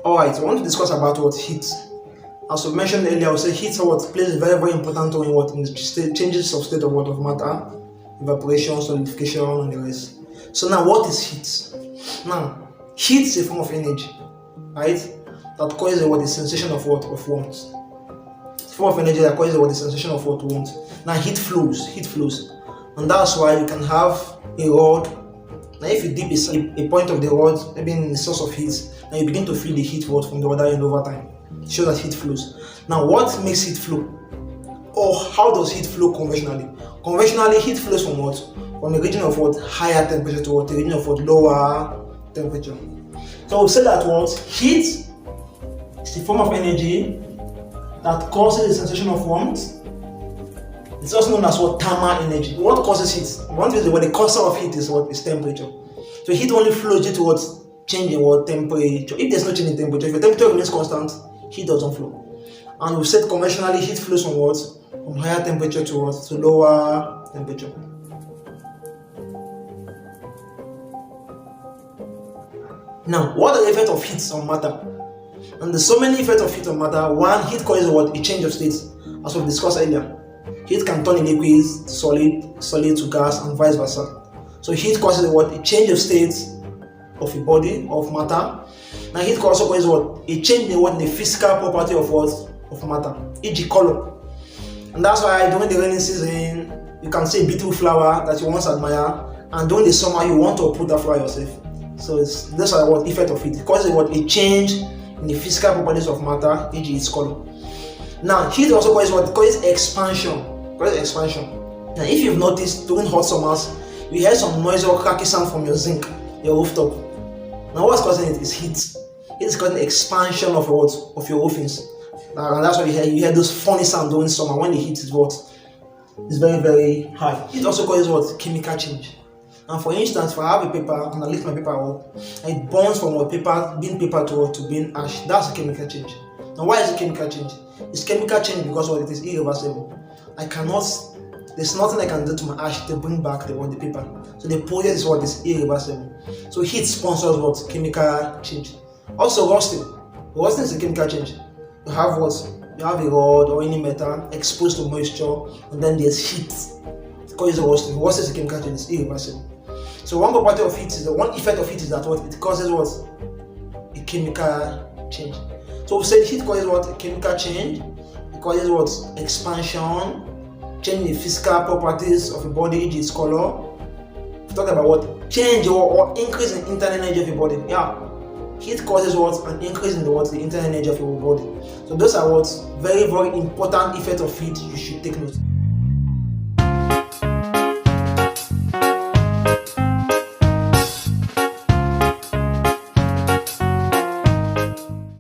Alright, I want to discuss about what heat. As we mentioned earlier, I would say heat plays a very, very important role in the changes of state of of matter, evaporation, solidification, and the rest. So now, what is heat? Now, heat is a form of energy, right? That causes the sensation of warmth. It's a form of energy that causes the sensation of warmth. Now, heat flows, and that's why you can have a rod. Now, if you dip a point of the rod, maybe in the source of heat, now you begin to feel the heat from the other end over time. It shows that heat flows. Now, what makes heat flow? Or how does heat flow conventionally? Conventionally, heat flows from what? From a region of higher temperature to a region of lower temperature. So we say that heat is a form of energy that causes the sensation of warmth. It's also known as thermal energy. What causes heat? One is the cause of heat is temperature. So heat only flows due to change in temperature. If there's no change in temperature, if the temperature remains constant, heat doesn't flow. And we've said conventionally heat flows from from higher temperature to lower temperature. Now, what are the effects of heat on matter? And there's so many effects of heat on matter. One, heat causes a change of state, as we discussed earlier. Heat can turn a liquid to solid to gas, and vice versa. So heat causes a change of state of a body, of matter. Now heat also causes a change in the physical property of matter, e.g. color. And that's why during the rainy season, you can see a beautiful flower that you once admire, and during the summer you want to uproot that flower yourself. So those are the effect of heat. It causes a change in the physical properties of matter, e.g. its color. Now heat also causes expansion. Now if you've noticed during hot summers, you hear some noise or cracky sound from your zinc, your rooftop. Now what's causing it is heat. It is causing expansion of your roofings. And that's why you hear those funny sounds during summer when the heat is is very, very high. It also causes chemical change. And for instance, if I have a paper and I lift my paper up, and it burns from being paper to being ash, that's a chemical change. Now why is it chemical change? It's chemical change because it is irreversible. There's nothing I can do to my ash to bring back the paper. So the process is irreversible. So heat sponsors chemical change. Also rusting. Rusting is a chemical change. You have a rod or any metal exposed to moisture, and then there's heat. It causes rusting. Rusting is a chemical change, it's irreversible. So one effect of heat is that it causes a chemical change. So we said heat causes a chemical change. It causes expansion, change in physical properties of a body, e.g. its color. We talked about change or increase in internal energy of a body. Yeah, heat causes an increase in the internal energy of your body. So those are very, very important effects of heat you should take note.